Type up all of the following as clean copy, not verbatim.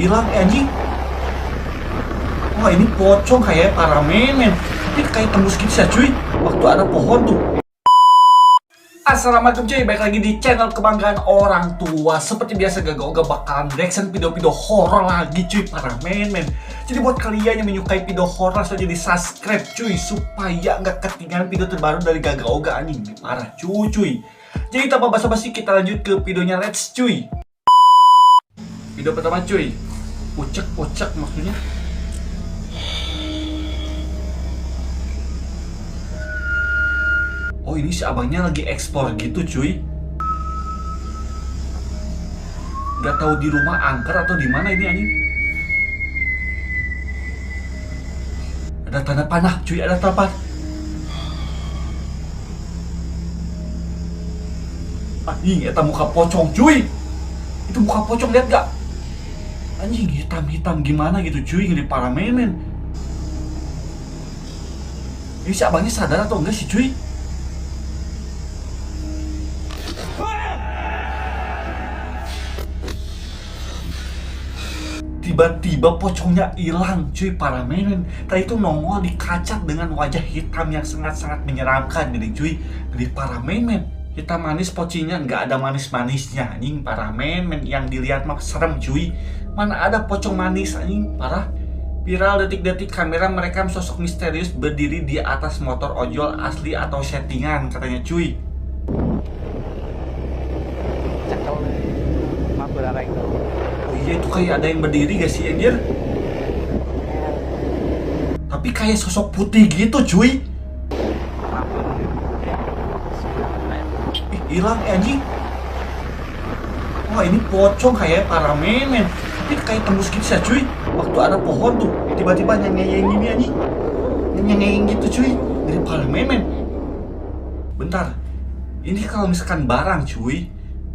Hilang anjing. Wah ini pocong kayak paramenmen. Ini kayak tembus gitu sih cuy. Waktu ada pohon tuh. Assalamualaikum cuy, balik lagi di channel kebanggaan orang tua. Seperti biasa Gaga bakalan reaction video-video horor lagi cuy, paramenmen. Jadi buat kalian yang menyukai video horor, langsung jadi subscribe cuy, supaya nggak ketinggalan video terbaru dari Gaga anjing. Parah cuy. Jadi tanpa basa-basi kita lanjut ke videonya, let's cuy. Video pertama cuy, ucek maksudnya. Oh ini si abangnya lagi ekspor gitu cuy. Gak tahu di rumah angker atau di mana ini anjing. Ada tanda panah cuy, ada tanda panah. Anjing, itu muka pocong cuy. Itu muka pocong, lihat gak? Anjing hitam gimana gitu cuy, ngeri paramenmen. Ini si abangnya sadar atau enggak sih cuy? Tiba-tiba pocongnya hilang cuy, paramenmen. Tadi itu nongol di kaca dengan wajah hitam yang sangat-sangat menyeramkan gini cuy. Gede paramenmen. Hitam manis pocinya, nggak ada manis-manisnya anjing, paramenmen. Yang dilihat mah serem cuy. Mana ada pocong manis anjing, parah. Viral detik-detik kamera merekam sosok misterius berdiri di atas motor ojol asli atau settingan katanya cuy. Oh iya itu kayak ada yang berdiri gak sih anjir? Tapi kayak sosok putih gitu cuy. Ih, hilang anjing. Wah ini pocong kayak paramenmen. Tapi kayak tembus gitu sih cuy. Waktu ada pohon tuh tiba-tiba nyeng-nyeng gini anjing. Nyeng-nyeng gitu cuy. Dari paramenmen. Bentar. Ini kalau misalkan barang cuy,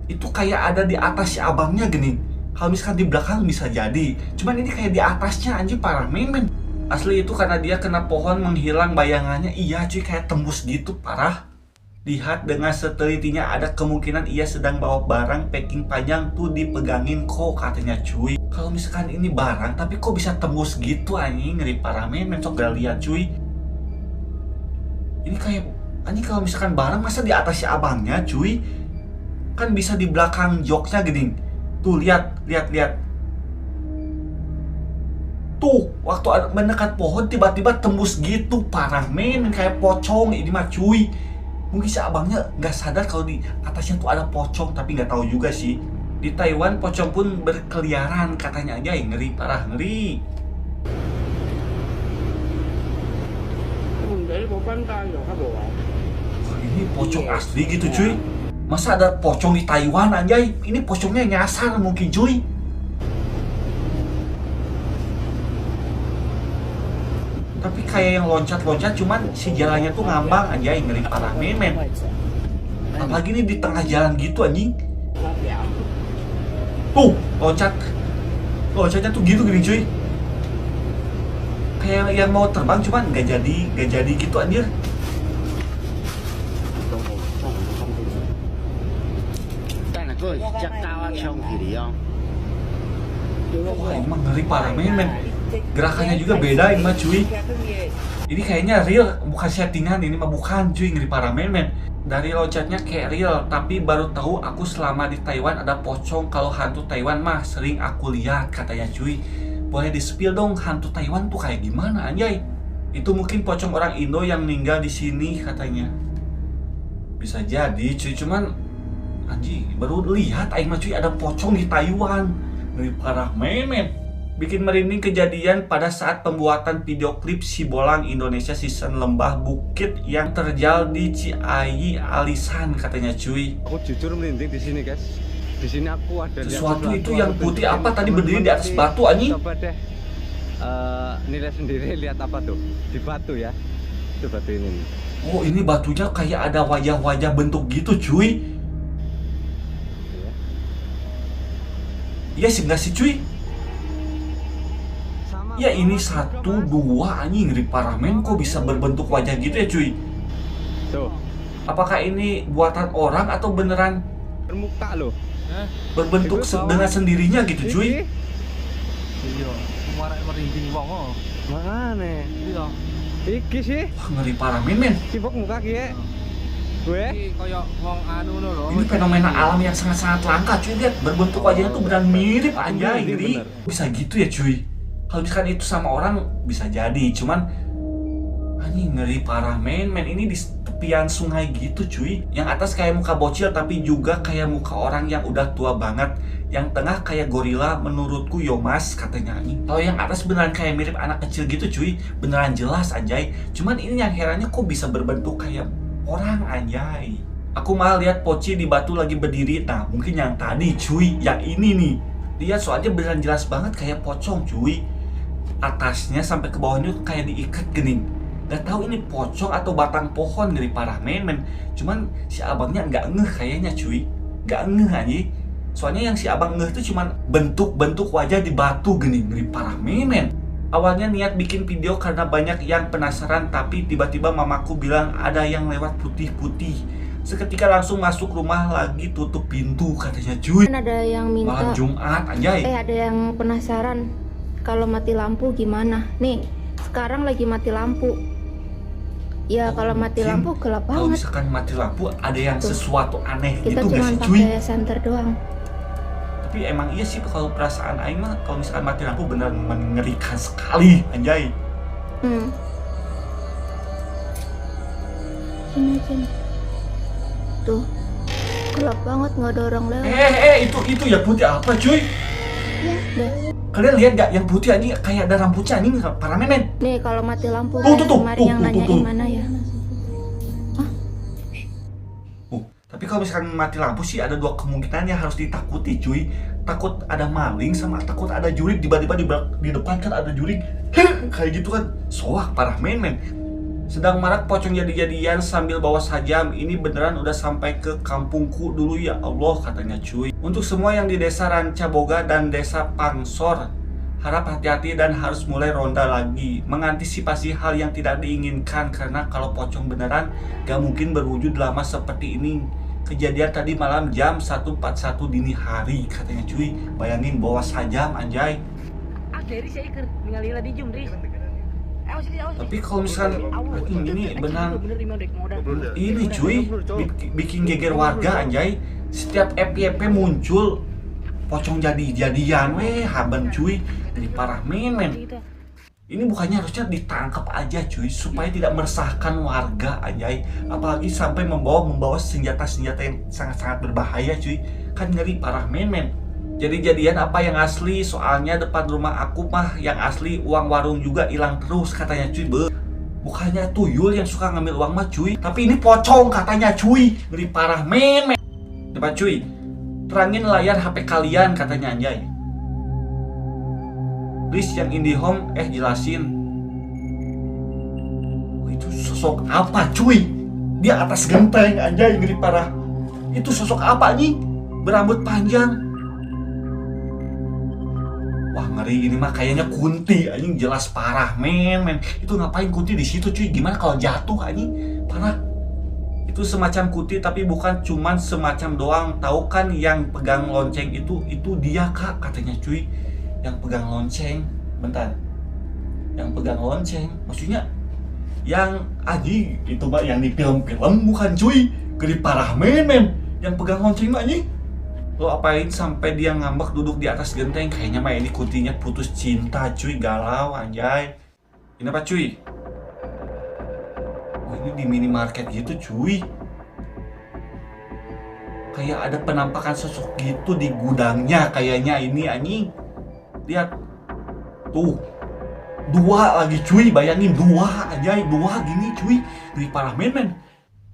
itu kayak ada di atas si abangnya gini. Kalau misalkan di belakang bisa jadi, cuman ini kayak di atasnya anjing, paramenmen. Asli itu karena dia kena pohon menghilang bayangannya. Iya cuy, kayak tembus gitu, parah. Lihat dengan setelitinya ada kemungkinan ia sedang bawa barang packing panjang tuh dipegangin kok katanya cuy. Kalau misalkan ini barang tapi kok bisa tembus gitu anjing, ngeri paramenmen. Sok gak lihat cuy. Ini kayak anjing, kalau misalkan barang masa di atas si abangnya cuy. Kan bisa di belakang joknya gini. Tuh lihat. Tuh, waktu mendekat pohon tiba-tiba tembus gitu, paramenmen, kayak pocong ini mah cuy. Mungkin si abangnya nggak sadar kalau di atasnya tuh ada pocong, tapi nggak tahu juga sih. Di Taiwan pocong pun berkeliaran katanya aja, ngeri, parah ngeri. Wah, ini pocong asli gitu cuy. Masa ada pocong di Taiwan anjay? Ini pocongnya nyasar mungkin cuy. Tapi kayak yang loncat-loncat, cuman si jalannya tuh ngambang anjay, ngeri paramenmen. Apalagi ini di tengah jalan gitu anjing. Tuh, loncatnya tuh gitu gini cuy. Kayak yang mau terbang cuman nggak jadi gitu anjir. Wah emang ngeri paramenmen. Gerakannya juga beda ini mah cuy. Ini kayaknya real, bukan settingan. Ini mah bukan cuy, ngeri paramenmen. Dari loncatnya kayak real, tapi baru tahu aku selama di Taiwan ada pocong. Kalau hantu Taiwan mah sering aku lihat katanya cuy. Boleh di-spill dong hantu Taiwan tuh kayak gimana anjay? Itu mungkin pocong orang Indo yang meninggal di sini katanya. Bisa jadi cuy, cuman anjing baru lihat aing mah cuy ada pocong di Taiwan. Ngeri paramenmen. Bikin merinding kejadian pada saat pembuatan video klip Sibolang Indonesia season Lembah Bukit yang terjal di Ciayi Alisan katanya cuy. Aku jujur merinding di sini guys. Di sini aku ada sesuatu itu yang putih apa tadi berdiri di atas batu anjing. Coba deh nilai sendiri, lihat apa tuh di batu ya. Itu batu ini. Oh ini batunya kayak ada wajah-wajah bentuk gitu cuy. Iya sih nggak sih cuy? Ya ini 1, 2 anjing, ngeri paramenmen, kok bisa berbentuk wajah gitu ya cuy. Tuh. Apakah ini buatan orang atau beneran bermuka loh? berbentuk dengan sendirinya gitu cuy? Iya, kemarin merinding wong oh. Mana? Iya. Iki sih, Wah, ngeri parah men. sibuk muka kie. Gue? Iki koyo wong anu no lho. Ini fenomena alam yang sangat-sangat langka cuy. Lihat berbentuk wajahnya tuh beneran mirip anjay, Iya, ngeri. bener. Bisa gitu ya cuy. Kalau misalkan itu sama orang bisa jadi, cuman anjing ngeri parah men. Ini di tepian sungai gitu cuy. Yang atas kayak muka bocil tapi juga kayak muka orang yang udah tua banget. Yang tengah kayak gorila menurutku Yomas katanya anjing. Kalau yang atas beneran kayak mirip anak kecil gitu cuy. Beneran jelas anjay. Cuman ini yang herannya kok bisa berbentuk kayak orang anjay. Aku malah lihat Poci di batu lagi berdiri. Nah mungkin yang tadi cuy, yang ini nih. Lihat soalnya beneran jelas banget kayak pocong cuy. Atasnya sampai ke bawahnya tuh kayak diikat gening. Gak tahu ini pocong atau batang pohon ngeri parah men. Cuman si abangnya nggak ngeh kayaknya cuy. Nggak ngeh anjing. Soalnya yang si abang ngeh tuh cuman bentuk-bentuk wajah di batu gening ngeri parah men. Awalnya niat bikin video karena banyak yang penasaran, tapi tiba-tiba mamaku bilang ada yang lewat putih-putih. Seketika langsung masuk rumah lagi tutup pintu katanya cuy. Kan ada yang minta, Malam Jumat anjay. ada yang penasaran kalau mati lampu gimana? Nih, sekarang lagi mati lampu. Ya kalau mati Mungkin lampu gelap Kalau banget. misalkan mati lampu ada yang Tuh. sesuatu aneh Kita gitu cuma gak sih cuy? pakai senter doang. Tapi emang iya sih kalau perasaan aing mah kalau misalkan mati lampu benar mengerikan sekali anjay. Sini sini. Tuh, gelap banget nggak ada orang lewat. Itu ya putih apa cuy? Ya, deh. Kalian lihat gak yang putih anjing kayak ada rambutnya anjing para men. Nih kalau mati lampu Tuh, tuh, kemarin tuh, yang tuh, nanyain tuh. mana ya? Tapi kalau misalkan mati lampu sih ada dua kemungkinan yang harus ditakuti cuy. Takut ada maling sama takut ada jurik tiba-tiba di depan kan ada jurik. Kayak gitu kan soak parah men. Sedang marak pocong jadi-jadian sambil bawa sajam. Ini beneran udah sampai ke kampungku dulu ya Allah katanya cuy. Untuk semua yang di desa Rancaboga dan desa Pangsor, harap hati-hati dan harus mulai ronda lagi. Mengantisipasi hal yang tidak diinginkan. Karena kalau pocong beneran gak mungkin berwujud lama seperti ini. Kejadian tadi malam jam 1.41 dini hari katanya cuy. Bayangin bawa sajam anjay. Dari saya ikut ngalila di jum Riz. Tapi kalau misalkan ini benar ini cuy bikin geger warga anjay. Setiap FYP muncul pocong jadi-jadian haban cuy. Jadi parah men. Ini bukannya harusnya ditangkap aja cuy supaya tidak meresahkan warga anjay. Apalagi sampai membawa senjata-senjata yang sangat-sangat berbahaya cuy. Kan ngeri parah men. Jadi-jadian apa yang asli? Soalnya depan rumah aku mah yang asli uang warung juga hilang terus katanya cuy. Bukannya tuyul yang suka ngambil uang mah cuy, tapi ini pocong katanya cuy. Ngeri parah men. Coba cuy, terangin layar HP kalian katanya anjay. Please yang IndiHome jelasin. Itu sosok apa cuy? Dia atas genteng anjay ngeri parah. Itu sosok apa nih? Berambut panjang. Wah ngeri, ini mah kayaknya Kunti anjing, jelas parah men. Itu ngapain Kunti di situ cuy? Gimana kalau jatuh anjing? Parah. Itu semacam Kunti tapi bukan cuman semacam doang. Tahu kan yang pegang lonceng itu dia kak katanya cuy. Yang pegang lonceng, bentar. Yang pegang lonceng, maksudnya yang anjing itu mah yang di film-film bukan cuy. Gede parah men. Yang pegang lonceng mah anjing. Lo apain sampai dia ngambek duduk di atas genteng? Kayaknya mah ini Kuntinya putus cinta cuy, galau anjay. Ini apa cuy? Oh ini di minimarket gitu cuy. Kayak ada penampakan sosok gitu di gudangnya kayaknya ini anjing. Lihat tuh, dua lagi cuy, bayangin dua anjay, dua gini cuy. Ngeri parah men.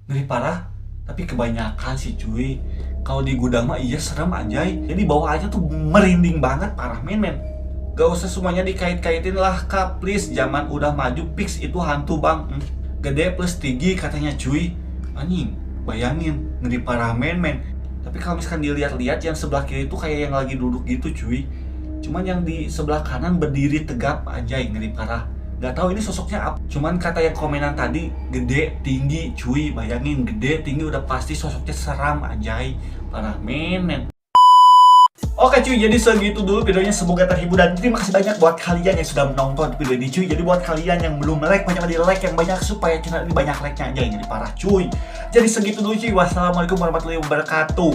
Ngeri parah, tapi kebanyakan sih cuy. Kalau di gudang mah iya serem anjay. Jadi bawaannya tuh merinding banget parah men. Gak usah semuanya dikait-kaitin lah kak, please. Zaman udah maju, fix itu hantu bang. Gede plus tinggi katanya cuy. Anjing, bayangin ngeri parah men. Tapi kalau misalkan dilihat-lihat yang sebelah kiri itu kayak yang lagi duduk gitu cuy. Cuman yang di sebelah kanan berdiri tegap anjay, ngeri parah. Gak tahu ini sosoknya apa. Cuman kata yang komenan tadi gede tinggi cuy. Bayangin gede tinggi udah pasti sosoknya seram anjay. Parah men. Oke cuy, jadi segitu dulu videonya, semoga terhibur dan terima kasih banyak buat kalian yang sudah menonton video ini cuy. Jadi buat kalian yang belum like, banyak di like yang banyak supaya channel ini banyak like-nya aja yang jadi parah cuy. Jadi segitu dulu cuy, wassalamualaikum warahmatullahi wabarakatuh.